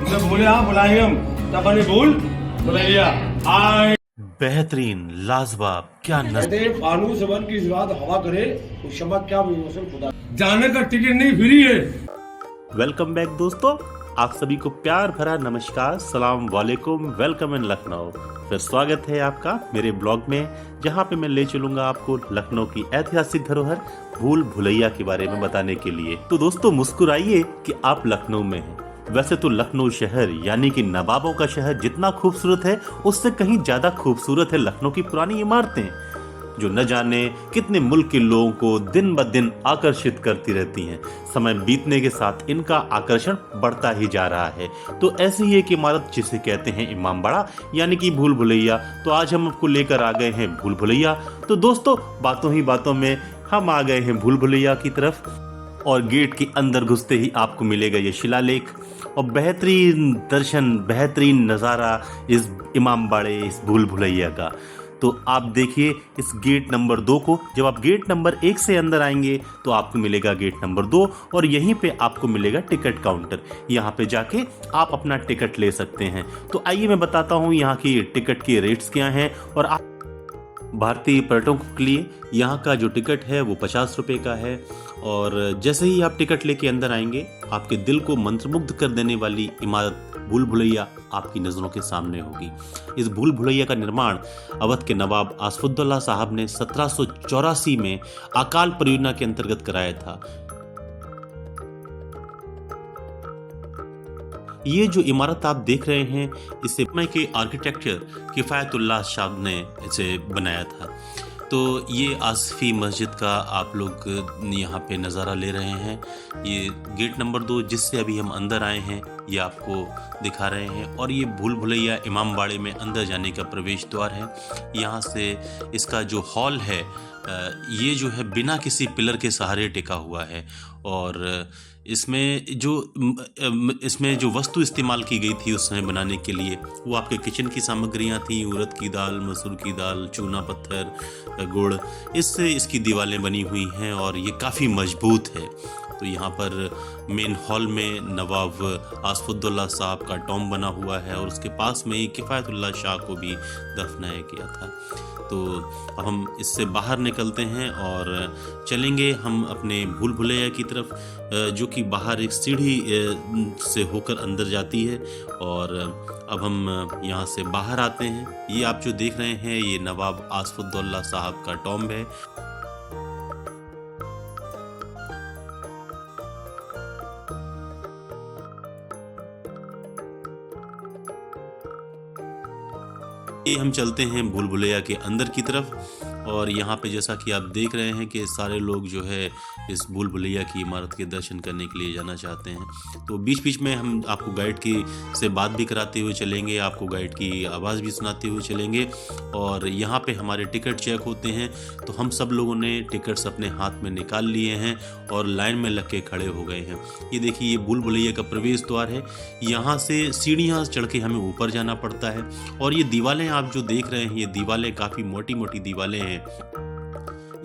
जब बोले हाँ बुलाएंगे हम, तब मैंने भूल बुलाइया आए। बेहतरीन, लाजवाब, क्या कहते हैं फानूस वन की इस बात हवा करे तो क्षमा क्या बेमौसम खुदा। जाने का टिकट नहीं, फ्री है। वेलकम बैक दोस्तों, आप सभी को प्यार भरा नमस्कार, सलाम वालेकुम, वेलकम इन लखनऊ। फिर स्वागत है आपका मेरे ब्लॉग में, जहां पे मैं ले चलूंगा आपको लखनऊ की ऐतिहासिक धरोहर भूल भुलैया के बारे में बताने के लिए। तो दोस्तों मुस्कुराइए कि आप लखनऊ में हैं। वैसे तो लखनऊ शहर यानी कि नवाबों का शहर जितना खूबसूरत है, उससे कहीं ज्यादा खूबसूरत है लखनऊ की पुरानी इमारतें, जो न जाने कितने मुल्क के लोगों को दिन ब दिन आकर्षित करती रहती हैं। समय बीतने के साथ इनका आकर्षण बढ़ता ही जा रहा है। तो ऐसी ही एक इमारत जिसे कहते हैं इमामबाड़ा यानी कि भूल भुलैया। तो आज हम आपको लेकर आ गए हैं भूल भुलैया। तो दोस्तों बातों ही बातों में हम आ गए हैं भूल भुलैया की तरफ, और गेट के अंदर घुसते ही आपको मिलेगा ये शिलालेख और बेहतरीन दर्शन, बेहतरीन नज़ारा इस इमामबाड़े, इस भूल भुलैया का। तो आप देखिए इस गेट नंबर 2 को। जब आप गेट नंबर 1 से अंदर आएंगे तो आपको मिलेगा गेट नंबर 2, और यहीं पे आपको मिलेगा टिकट काउंटर। यहाँ पे जाके आप अपना टिकट ले सकते हैं। तो आइए मैं बताता हूँ यहाँ की टिकट के रेट्स क्या हैं। और आप भारतीय पर्यटकों के लिए यहाँ का जो टिकट है वो 50 रुपये का है। और जैसे ही आप टिकट लेके अंदर आएंगे, आपके दिल को मंत्रमुग्ध कर देने वाली इमारत भूल भुलैया आपकी नज़रों के सामने होगी। इस भूल भुलैया का निर्माण अवध के नवाब आसफुद्दौला साहब ने 1784 में अकाल परियोजना के अंतर्गत कराया था। ये जो इमारत आप देख रहे हैं, इसे के आर्किटेक्चर किफ़ायतुल्लाह शाह ने इसे बनाया था। तो ये आसफी मस्जिद का आप लोग यहाँ पे नज़ारा ले रहे हैं। ये गेट नंबर 2 जिससे अभी हम अंदर आए हैं, ये आपको दिखा रहे हैं। और ये भूल भुलैया इमामबाड़े में अंदर जाने का प्रवेश द्वार है। यहाँ से इसका जो हॉल है, ये जो है बिना किसी पिलर के सहारे टिका हुआ है। और इसमें जो वस्तु इस्तेमाल की गई थी उस समय बनाने के लिए, वो आपके किचन की सामग्रियाँ थी। उड़द की दाल, मसूर की दाल, चूना पत्थर, गुड़, इससे इसकी दीवारें बनी हुई हैं और ये काफ़ी मजबूत है। तो यहाँ पर मेन हॉल में नवाब आसफुद्दौला साहब का टॉम बना हुआ है, और उसके पास में ही किफ़ायतुल्लाह शाह को भी दफनाया गया था। तो अब हम इससे बाहर निकलते हैं और चलेंगे हम अपने भूल भुलैया की तरफ, जो कि बाहर एक सीढ़ी से होकर अंदर जाती है। और अब हम यहाँ से बाहर आते हैं। ये आप जो देख रहे हैं, ये नवाब आसफुद्दौला साहब का टॉम्ब है। ये हम चलते हैं भूल भुलैया के अंदर की तरफ। और यहाँ पे जैसा कि आप देख रहे हैं कि सारे लोग जो है इस भूल भुलैया की इमारत के दर्शन करने के लिए जाना चाहते हैं। तो बीच बीच में हम आपको गाइड की से बात भी कराते हुए चलेंगे, आपको गाइड की आवाज़ भी सुनाते हुए चलेंगे। और यहाँ पे हमारे टिकट चेक होते हैं। तो हम सब लोगों ने टिकट्स अपने हाथ में निकाल लिए हैं और लाइन में लग के खड़े हो गए हैं। ये देखिए, ये भूल भुलैया का प्रवेश द्वार है। यहाँ से सीढ़ियाँ चढ़ के हमें ऊपर जाना पड़ता है। और ये दीवारें आप जो देख रहे हैं, ये दीवारें काफ़ी मोटी मोटी दीवारें हैं।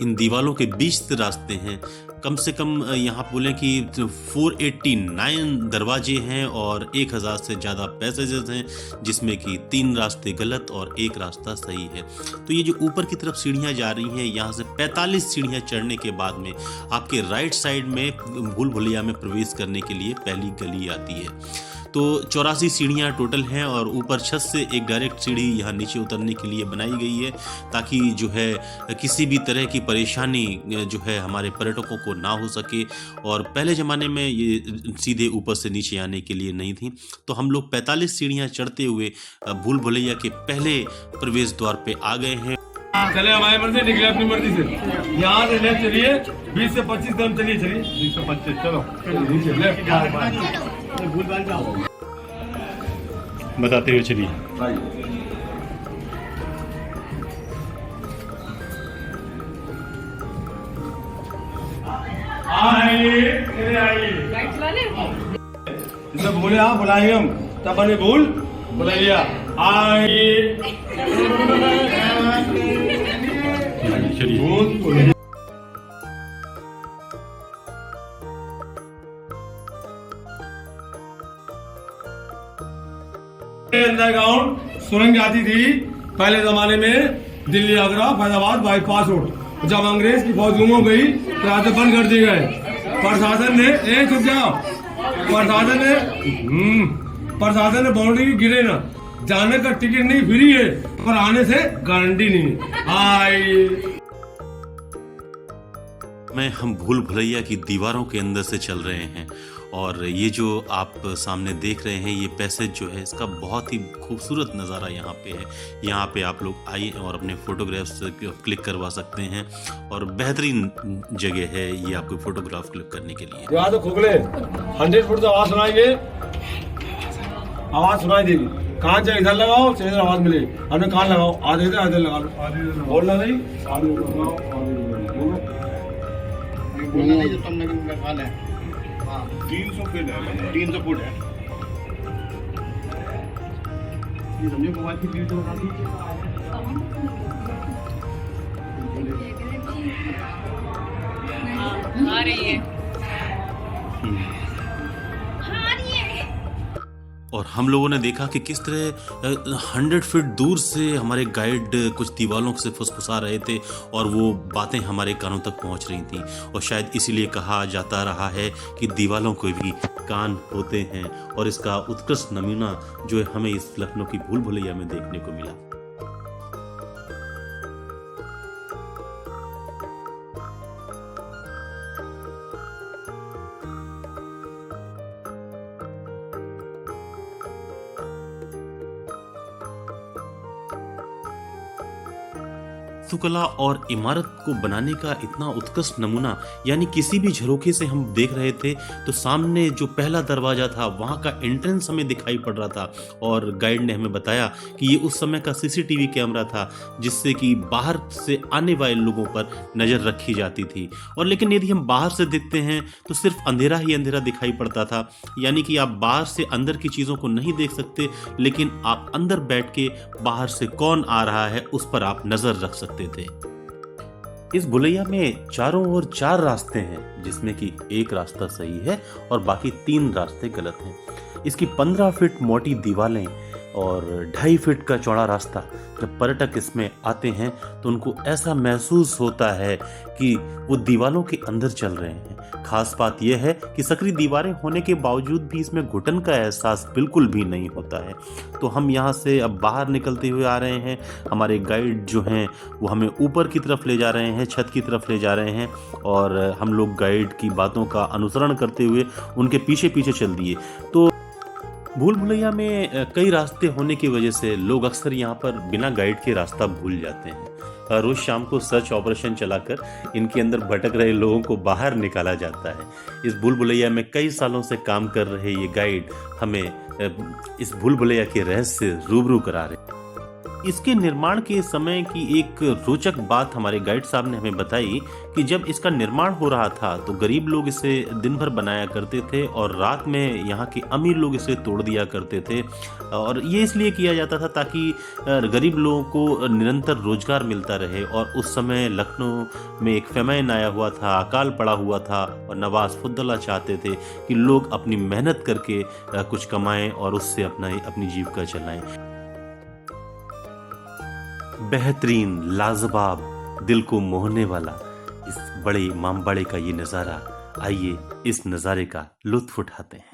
इन दीवालों के बीच से रास्ते हैं। कम से कम यहाँ बोलें कि 489 दरवाजे हैं और 1000 से ज़्यादा पैसेजेस हैं, जिसमें कि 3 रास्ते गलत और 1 रास्ता सही है। तो ये जो ऊपर की तरफ सीढ़ियाँ जा रही हैं, यहाँ से 45 सीढ़ियाँ चढ़ने के बाद में आपके राइट साइड में भूल भुलैया में प्रवेश करने के लिए पहली गली आती है। तो 84 सीढ़ियाँ टोटल हैं, और ऊपर छत से एक डायरेक्ट सीढ़ी यहाँ नीचे उतरने के लिए बनाई गई है, ताकि जो है किसी भी तरह की परेशानी जो है हमारे पर्यटकों को ना हो सके। और पहले ज़माने में ये सीधे ऊपर से नीचे आने के लिए नहीं थी। तो हम लोग 45 सीढ़ियाँ चढ़ते हुए भूल भुलैया के पहले प्रवेश द्वार पे आ गए हैं। चले हमारी मर्जी, निकले अपनी मर्जी से। यहाँ से लेफ्ट चलिए, 20 से 25 कदम चलिए। 20 से 25 चलो लेफ्ट। बताते हुए चलिए। जब बोले हाँ बुलाएंगे हम, तब मैंने भूल बुलाइया आए। चलिए। अंडरग्राउंड सुरंग जाती थी पहले जमाने में, दिल्ली आगरा फैजाबाद बाईपास रोड। जब अंग्रेज की फौज गुम हो गई तो रास्ते बंद कर दिए गए। प्रशासन ने चुप जाओ, प्रशासन ने बाउंड्री गिरे ना, जाने का टिकट नहीं फ्री है पर आने से गारंटी नहीं। में हम भूल भुलैया की दीवारों के अंदर से चल रहे हैं और ये जो आप सामने देख रहे हैं ये पैसेज जो है इसका बहुत ही खूबसूरत नज़ारा यहाँ पे है। यहाँ पे आप लोग आइए और अपने फोटोग्राफ्स क्लिक करवा सकते हैं और बेहतरीन जगह है ये आपको फोटोग्राफ क्लिक करने के लिए। यहाँ तो खोखले 100 फुट से आवाज सुनाएंगे, आवाज सुनाई देगी। कान चाहे इधर लगाओ चाहे इधर आवाज मिले, हमने कान लगाओ, आधे इधर लगा लो, बोलना नहीं, आधे लगाओ, बोलना नहीं, जो कम लगे है। 300 फुट है, 300 फुट है। ये समझो मोबाइल की वीडियो लगा दी। आ रही है। और हम लोगों ने देखा कि किस तरह 100 फीट दूर से हमारे गाइड कुछ दीवालों से फुसफुसा रहे थे और वो बातें हमारे कानों तक पहुंच रही थी। और शायद इसीलिए कहा जाता रहा है कि दीवालों को भी कान होते हैं और इसका उत्कृष्ट नमूना जो है हमें इस लखनऊ की भूल भुलैया में देखने को मिला। वास्तुकला और इमारत को बनाने का इतना उत्कृष्ट नमूना, यानी किसी भी झरोखे से हम देख रहे थे तो सामने जो पहला दरवाजा था वहां का एंट्रेंस हमें दिखाई पड़ रहा था। और गाइड ने हमें बताया कि ये उस समय का सीसीटीवी कैमरा था जिससे कि बाहर से आने वाले लोगों पर नजर रखी जाती थी। और लेकिन यदि हम बाहर से देखते हैं तो सिर्फ अंधेरा ही अंधेरा दिखाई पड़ता था, यानी कि आप बाहर से अंदर की चीजों को नहीं देख सकते, लेकिन आप अंदर बैठ के बाहर से कौन आ रहा है उस पर आप नजर रख सकते थे। इस भुलैया में चारों ओर 4 रास्ते हैं जिसमें कि एक रास्ता सही है और बाकी 3 रास्ते गलत हैं। इसकी 15 फीट मोटी दीवारें और 2.5 फीट का चौड़ा रास्ता, जब पर्यटक इसमें आते हैं तो उनको ऐसा महसूस होता है कि वो दीवारों के अंदर चल रहे हैं। खास बात यह है कि सकरी दीवारें होने के बावजूद भी इसमें घुटन का एहसास बिल्कुल भी नहीं होता है। तो हम यहाँ से अब बाहर निकलते हुए आ रहे हैं। हमारे गाइड जो हैं वो हमें ऊपर की तरफ ले जा रहे हैं, छत की तरफ ले जा रहे हैं और हम लोग गाइड की बातों का अनुसरण करते हुए उनके पीछे पीछे चल दिए। तो भूल भुलैया में कई रास्ते होने की वजह से लोग अक्सर यहाँ पर बिना गाइड के रास्ता भूल जाते हैं। रोज शाम को सर्च ऑपरेशन चलाकर इनके अंदर भटक रहे लोगों को बाहर निकाला जाता है। इस भूल भुलैया में कई सालों से काम कर रहे ये गाइड हमें इस भूल भुलैया के रहस्य से रूबरू करा रहे। इसके निर्माण के समय की एक रोचक बात हमारे गाइड साहब ने हमें बताई कि जब इसका निर्माण हो रहा था तो गरीब लोग इसे दिन भर बनाया करते थे और रात में यहाँ के अमीर लोग इसे तोड़ दिया करते थे। और ये इसलिए किया जाता था ताकि गरीब लोगों को निरंतर रोजगार मिलता रहे। और उस समय लखनऊ में एक फेमाइन आया हुआ था, अकाल पड़ा हुआ था और नवाज फुद्दुल्ला चाहते थे कि लोग अपनी मेहनत करके कुछ कमाएं और उससे अपनी जीविका चलाएं। बेहतरीन, लाजवाब, दिल को मोहने वाला इस बड़े इमामबाड़े का ये नज़ारा, आइए इस नज़ारे का लुत्फ उठाते हैं।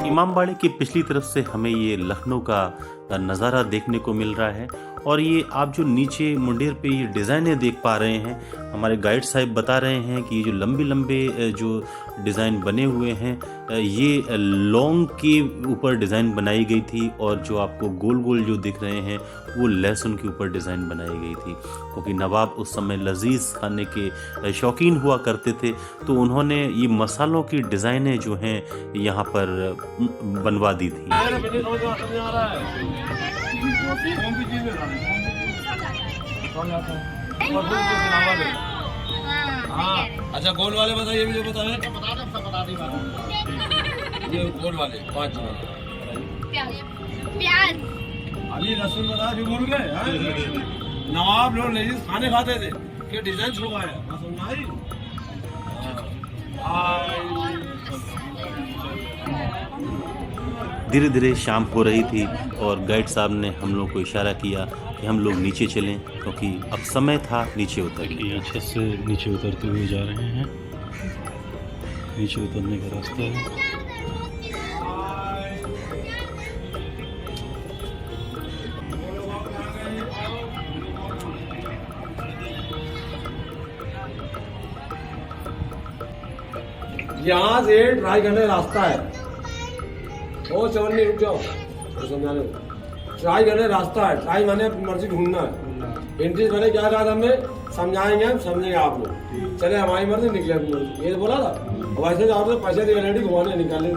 इमामबाड़े की पिछली तरफ से हमें ये लखनऊ का नज़ारा देखने को मिल रहा है। और ये आप जो नीचे मुंडेर पे ये डिज़ाइनें देख पा रहे हैं, हमारे गाइड साहब बता रहे हैं कि ये जो लंबे लंबे जो डिज़ाइन बने हुए हैं ये लौंग के ऊपर डिज़ाइन बनाई गई थी और जो आपको गोल गोल जो दिख रहे हैं वो लहसुन के ऊपर डिज़ाइन बनाई गई थी। क्योंकि नवाब उस समय लजीज खाने के शौकीन हुआ करते थे तो उन्होंने ये मसालों की डिज़ाइनें जो हैं यहाँ पर बनवा दी थी। अच्छा गोल वाले बताइए, मुझे बताएं। ये गोल वाले 5 प्याज अभी रसूल बता जो बोल गए नवाब लोग लेडीज खाने खाते थे क्या डिजाइन छुड़वाया धीरे धीरे शाम हो रही थी और गाइड साहब ने हम लोग को इशारा किया कि हम लोग नीचे चलें क्योंकि अब समय था नीचे उतरने। ये छत से नीचे उतरते हुए जा रहे हैं। नीचे उतरने का रास्ता है। यहाँ से ट्राई करने रास्ता है ओ चवन्नी रुक जाओ तो समझाने ट्राई करने रास्ता है ट्राई मैंने अपनी मर्जी ढूंढना है इंट्रीज मैंने क्या कहा था हमें समझाएंगे हम समझेंगे आप लोग चले हमारी मर्जी निकले अपनी मर्जी ये बोला था वैसे तो आपने पैसे दिए रेडी घुमाने निकालने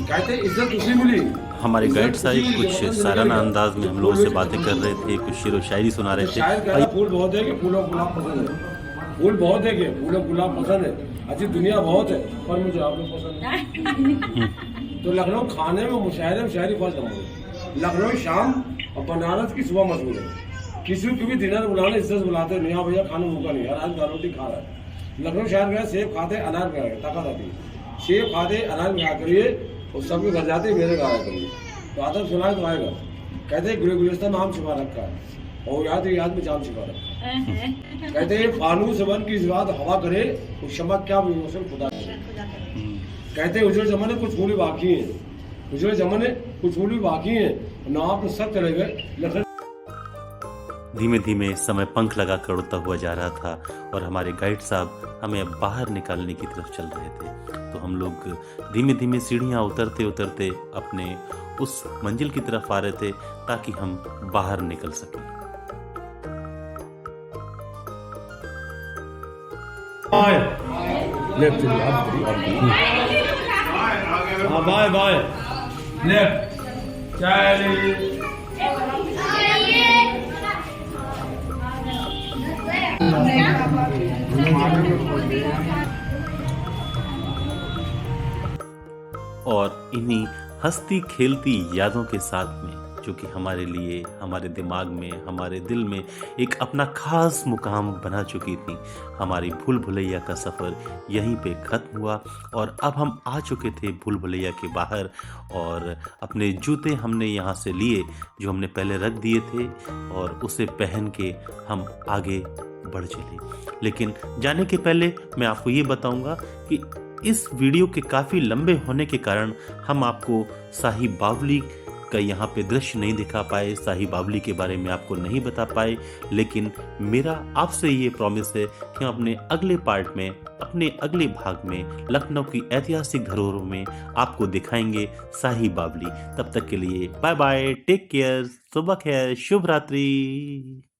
कहते इज्जत दूसरी मिली। हमारे गाइड साहब कुछ सालाना अंदाज में हम लोगों से बातें कर रहे थे, कुछ शेर व शायरी सुना रहे थे। फूल बहुत है कि फूलों गुलाब पसंद है फूल बहुत है कि फूलों गुलाब पसंद है अच्छी दुनिया बहुत है पर मुझे आप लोग पसंद है। तो लखनऊ खाने में मुशायरे में शायरी फर्स्ट नंबर लखनऊ शाम और बनारस की सुबह मशहूर है किसी को भी डिनर बुलाने इज्जत बुलाते नहीं हाँ भैया खाने भूखा नहीं यार आज दाल रोटी खा रहा है। लखनऊ शहर गया सेब खाते अनार गया ताकत आती है सेब खाते अनार में करिए और सबके घर जाते मेरे घर आया करिए तो आदम सुनाए तो आएगा कहते गुलिस्ता में आम छिपा रखा है और याद में जाम छिपा रखा है। कहते फानूस बन की इस बात हवा करे वो क्षमा क्या खुदा करे। कहते उजड़े जमाने कुछ फूल बाकी है उजड़े जमाने कुछ फूल बाकी है ना आप सब चले गए। धीमे धीमे समय पंख लगा कर उड़ता हुआ जा रहा था और हमारे गाइड साहब हमें बाहर निकालने की तरफ चल रहे थे। तो हम लोग धीमे धीमे सीढ़ियाँ उतरते उतरते अपने उस मंजिल की तरफ आ रहे थे ताकि हम बाहर निकल सकें। बाय बाय लेफ्ट चलिए और इन्हीं हंसती खेलती यादों के साथ में जो कि हमारे लिए हमारे दिमाग में हमारे दिल में एक अपना खास मुकाम बना चुकी थी। हमारी भूल भुलैया का सफ़र यहीं पे ख़त्म हुआ और अब हम आ चुके थे भूल भुलैया के बाहर और अपने जूते हमने यहाँ से लिए जो हमने पहले रख दिए थे और उसे पहन के हम आगे बढ़ चले। लेकिन जाने के पहले मैं आपको ये बताऊंगा कि इस वीडियो के काफ़ी लंबे होने के कारण हम आपको शाही बावली का यहाँ पे दृश्य नहीं दिखा पाए, शाही बावली के बारे में आपको नहीं बता पाए। लेकिन मेरा आपसे ये प्रॉमिस है कि हम अपने अगले पार्ट में अपने अगले भाग में लखनऊ की ऐतिहासिक धरोहरों में आपको दिखाएंगे शाही बावली। तब तक के लिए बाय बाय, टेक केयर, सुबह खैर, शुभ रात्रि।